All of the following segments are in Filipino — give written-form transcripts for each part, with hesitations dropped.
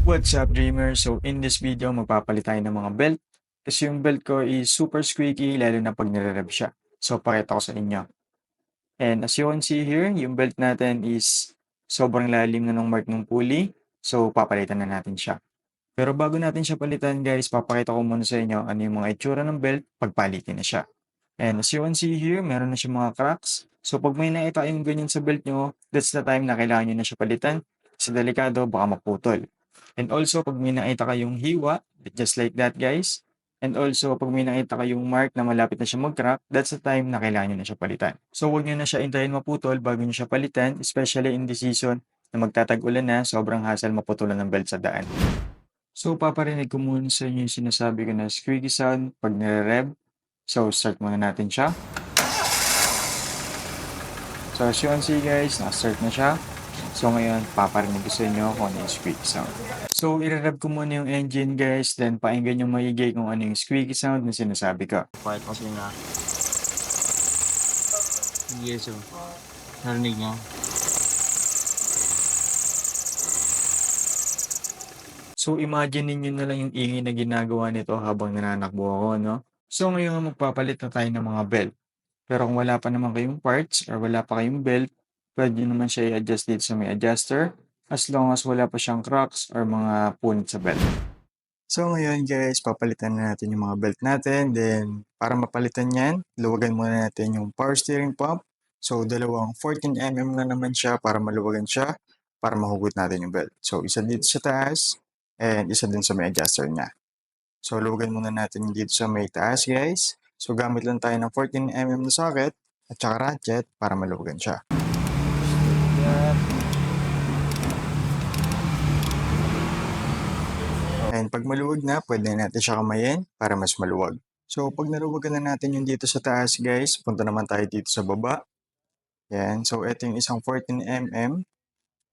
What's up, dreamers? So in this video, magpapalit tayo ng mga belt. Kasi yung belt ko is super squeaky, lalo na pag nire-rev siya. So pakita ko sa inyo. And as you can see here, yung belt natin is sobrang lalim na ng mark ng pulley. So papalitan na natin siya. Pero bago natin siya palitan guys, papakita ko muna sa inyo ano yung mga itsura ng belt pagpalitin na siya. And as you can see here, meron na siyang mga cracks. So pag may nakita kayong ganyan sa belt nyo, that's the time na kailangan nyo na siya palitan. Kasi delikado, baka maputol. And also, pag may nakita kayong hiwa, just like that guys. And also, pag may nakita kayong mark na malapit na siya mag-crack, that's the time na kailangan nyo na siya palitan. So huwag nyo na siya intayin maputol bago nyo siya palitan, especially in the season na magtatag-ulan na, sobrang hassle maputulan ng belt sa daan. So paparinig ko muna sa inyo yung sinasabi ko na squeaky sound pag nire-rev. So start muna natin siya. So as you can see guys, naka-start na siya. So ngayon, paparinig ko sa inyo kung ano yung squeaky sound. So i-rev ko muna yung engine guys, then painggan yung maigi kung ano yung squeaky sound na sinasabi ko. Quiet kasi nga. Yes, oh. Narinig niyo? So imagine ninyo na lang yung ingay na ginagawa nito habang nananakbo ako, no? So ngayon magpapalit na tayo ng mga belt. Pero kung wala pa naman kayong parts or wala pa kayong belt, pwede nyo naman siya i-adjust dito sa may adjuster as long as wala pa siyang cracks or mga punit sa belt. So ngayon guys, papalitan na natin yung mga belt natin. Then para mapalitan yan, luwagan muna natin yung power steering pump. So dalawang 14mm na naman siya para maluwagan siya para mahugot natin yung belt. So isa dito sa taas and isa din sa may adjuster niya. So luwagan muna natin dito sa may taas guys. So gamit lang tayo ng 14mm na socket at saka ratchet para maluwagan siya. And pag maluwag na, pwede na natin siya kamayin para mas maluwag. So pag naluwagan na natin yung dito sa taas guys, punta naman tayo dito sa baba. Yan. So ito yung isang 14mm.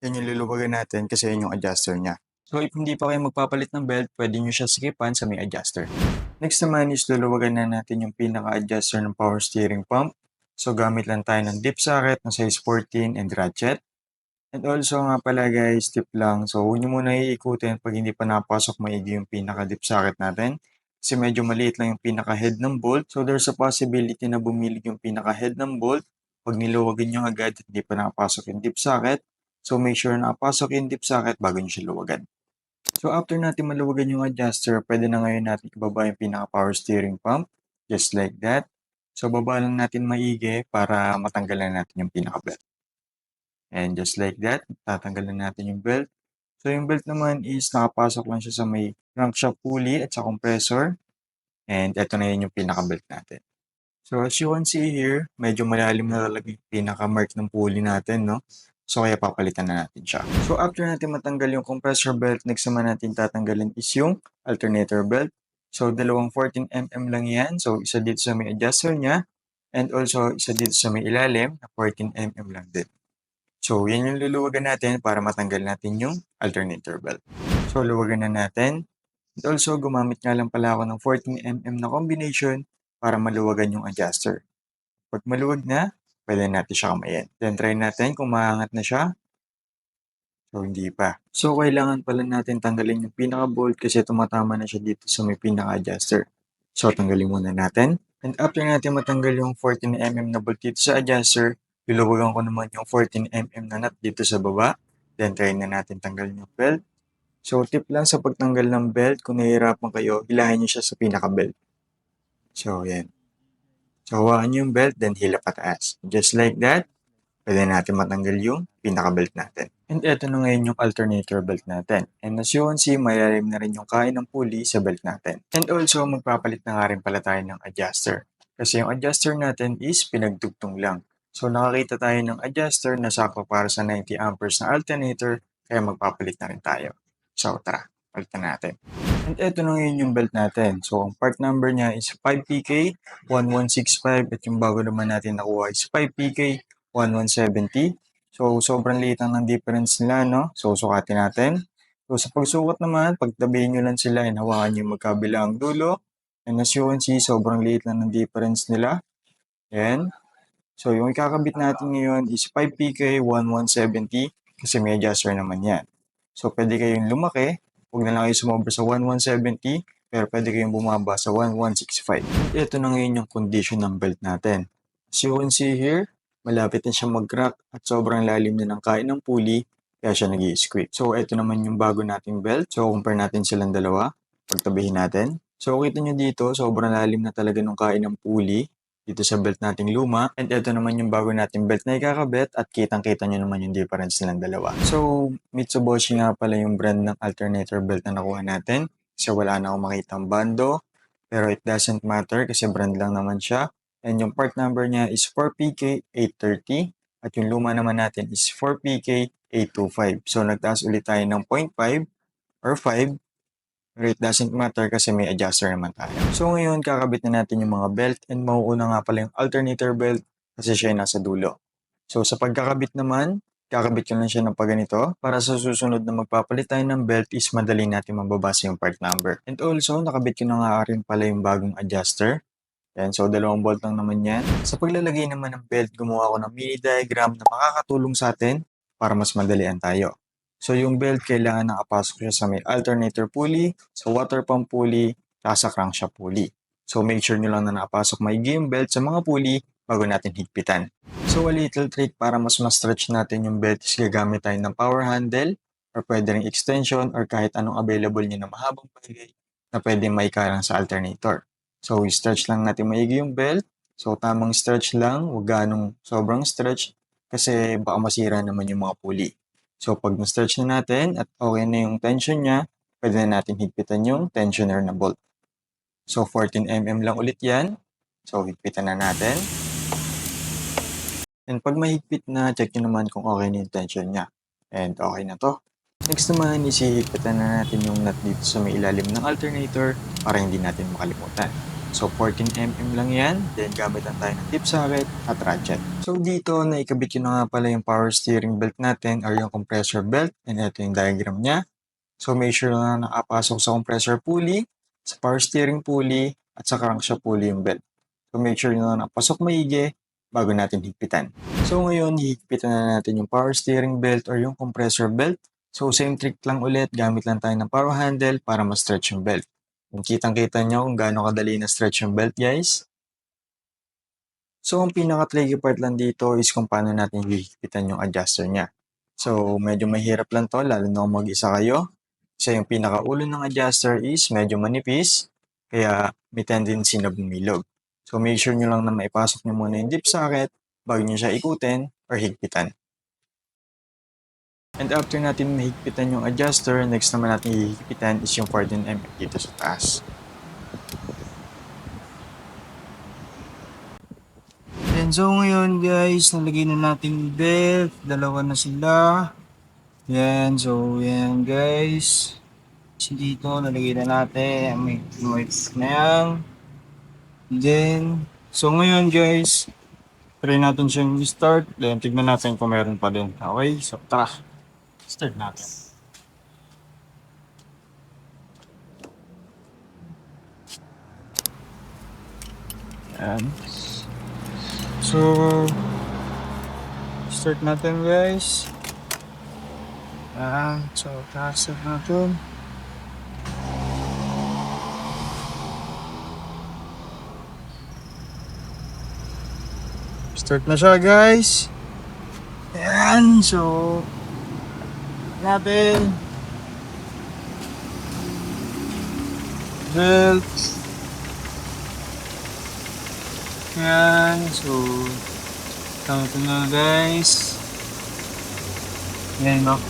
Yan yung luluwagan natin kasi yun yung adjuster niya. So if hindi pa kayo magpapalit ng belt, pwede nyo siya skipan sa may adjuster. Next naman is luluwagan na natin yung pinaka-adjuster ng power steering pump. So gamit lang tayo ng dip socket na size 14 and ratchet. And also nga pala guys, tip lang. So huwag nyo muna iikutin pag hindi pa napasok maigi yung pinaka-dip socket natin. Kasi medyo maliit lang yung pinaka-head ng bolt. So there's a possibility na bumilig yung pinaka-head ng bolt. Pag niluwagin nyo agad at hindi pa nakapasok yung dip socket. So make sure na nakapasok yung dip socket bago nyo siya luwagan. So after natin maluwagan yung adjuster, pwede na ngayon natin ibaba yung pinaka-power steering pump. Just like that. So baba lang natin maigi para matanggalan natin yung pinaka-belt. And just like that, tatanggalan natin yung belt. So yung belt naman is nakapasok lang siya sa may crankshaft pulley at sa compressor. And ito na yun yung pinaka-belt natin. So as you can see here, medyo malalim na talaga yung pinaka-mark ng pulley natin, no? So kaya papalitan na natin siya. So after natin matanggal yung compressor belt, next naman natin tatanggalin is yung alternator belt. So dalawang 14mm lang yan. So isa dito sa may adjuster niya and also isa dito sa may ilalim na 14mm lang din. So yan yung luluwagan natin para matanggal natin yung alternator belt. So luwagan na natin. And also gumamit nga lang pala ako ng 14mm na combination para maluwagan yung adjuster. Pag maluwag na, pwede natin siya kamayin. Then try natin kung maangat na siya. So hindi pa. So kailangan pala natin tanggalin yung pinaka-bolt kasi tumatama na siya dito sa may pinaka-adjuster. So tanggalin muna natin. And after natin matanggal yung 14mm na bolt dito sa adjuster, luluwagan ko naman yung 14mm na nut dito sa baba. Then try na natin tanggalin yung belt. So tip lang sa pagtanggal ng belt, kung nahihirapan kayo, hilahin nyo siya sa pinaka-belt. So yan. So hawakan nyo yung belt, then hila pataas. Just like that, pwede natin matanggal yung pinaka-belt natin. And eto na ngayon yung alternator belt natin. And as you can see, malalim na rin yung kain ng pulley sa belt natin. And also, magpapalit na nga rin pala tayo ng adjuster. Kasi yung adjuster natin is pinagdugtong lang. So nakakita tayo ng adjuster na sakto para sa 90 amperes na alternator, kaya magpapalit na rin tayo. So tara, palitan natin. And eto na ngayon yung belt natin. So ang part number niya is 5PK 1165 at yung bago naman natin nakuha is 5PK 1170. So sobrang liit lang ng difference nila, no? So sukatin natin. So sa pagsukat naman, pagtabihin nyo lang sila and hawakan nyo magkabilang dulo. And as you can see, sobrang liit lang ng difference nila. Yan. So yung ikakabit natin ngayon is 5PK 1170 kasi may adjuster naman yan. So pwede kayong lumaki Huwag na lang kayo sumobra sa 1170, pero pwede kayong bumaba sa 1165. Ito na ngayon yung condition ng belt natin. As you can see here, malapit na siya mag-crack at sobrang lalim na ng kain ng pulley, kaya siya nag-i-squeak. So, ito naman yung bago nating belt. So, compare natin silang dalawa. Pagtabihin natin. So, kita nyo dito, sobrang lalim na talaga ng kain ng pulley dito sa belt nating luma. And ito naman yung bago nating belt na ikakabit at kitang-kita nyo naman yung difference nilang dalawa. So, Mitsubishi nga pala yung brand ng alternator belt na nakuha natin. Kasi wala na akong makitang bando. Pero it doesn't matter kasi brand lang naman siya. And yung part number niya is 4PK830. At yung luma naman natin is 4PK825. So, nagtaas ulit tayo ng 0.5 or 5. Pero it doesn't matter kasi may adjuster naman tayo. So ngayon, kakabit na natin yung mga belt and mauuna nga pala yung alternator belt kasi siya yung nasa dulo. So sa pagkakabit naman, kakabit ko lang siya ng paganito para sa susunod na magpapalit tayo ng belt is madali natin mababasa yung part number. And also, nakabit ko na nga rin pala yung bagong adjuster. Yan, so 2 bolt lang naman yan. Sa paglalagay naman ng belt, gumawa ako ng mini diagram na makakatulong sa atin para mas madalian tayo. So yung belt, kailangan nakapasok siya sa may alternator pulley, sa water pump pulley, at sa crankshaft pulley. So make sure nyo lang na nakapasok maigi yung belt sa mga pulley bago natin higpitan. So a little trick para mas ma-stretch natin yung belt is gagamit tayo ng power handle or pwede ring extension or kahit anong available nyo na mahabang bagay na pwede maikalang sa alternator. So i-stretch lang natin maigi yung belt. So tamang stretch lang, huwag ganong sobrang stretch kasi baka masira naman yung mga pulley. So pag na-stretch na natin at okay na yung tension niya, pwede na natin higpitan yung tensioner na bolt. So 14mm lang ulit yan. So higpitan na natin. And pag mahigpit na, check nyo naman kung okay na yung tension niya. And okay na to. Next naman, isihigpitan na natin yung nut dito sa may ilalim ng alternator para hindi natin makalimutan. So 14mm lang yan, then gamitan tayo ng tip socket at ratchet. So dito, naikabit ko na nga pala yung power steering belt natin or yung compressor belt, and ito yung diagram niya. So make sure na nakapasok sa compressor pulley, sa power steering pulley, at sa crankshaft pulley yung belt. So make sure na nakapasok maigi bago natin higpitan. So ngayon, hihigpitan na natin yung power steering belt or yung compressor belt. So same trick lang ulit, gamit lang tayo ng power handle para ma-stretch yung belt. Kung kitang-kita nyo kung gaano kadali na stretch yung belt, guys. So ang pinaka-tricky part lang dito is kung paano natin hihigpitan yung adjuster niya. So medyo mahirap lang to, lalo na kung mag-isa kayo. Kasi yung pinaka-ulo ng adjuster is medyo manipis, kaya may tendency na bumilog. So make sure nyo lang na maipasok nyo muna yung dip socket bago nyo siya ikutin or higpitan. And after natin mahigpitan yung adjuster, next naman natin hihigpitan is yung 14mm dito sa taas. And so ngayon guys, nalagay na natin yung belt, dalawa na sila. Yan, so yan guys. So dito, nalagay na natin, may na yan. Then, so ngayon guys, try natin siyang start, then tignan natin kung meron pa din. Okay, so tara, start natin. Yan. So, start natin guys. Yan, so start natin. Start na siya guys. Yan, so natin belt. Yan, so ito na guys. Yan, no?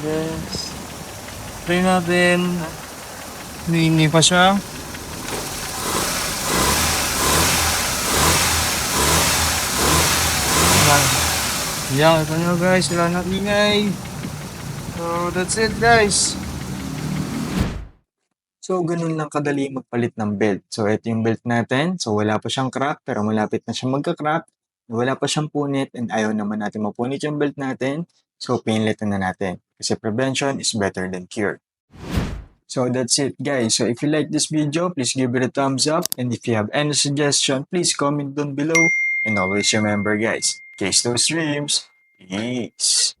Yes. Try natin. Hindi pa siya. Yan, ito nyo guys. Wala nang ingay. So, that's it guys. So, ganun lang kadali magpalit ng belt. So, ito yung belt natin. So, wala pa siyang crack, pero malapit na siyang magka-crack. Wala pa siyang punit, and ayaw naman natin mapunit yung belt natin. So, pinlitan na natin. Kasi prevention is better than cure. So, that's it guys. So, if you like this video, please give it a thumbs up. And if you have any suggestion, please comment down below. And always remember guys, chase those dreams. Peace.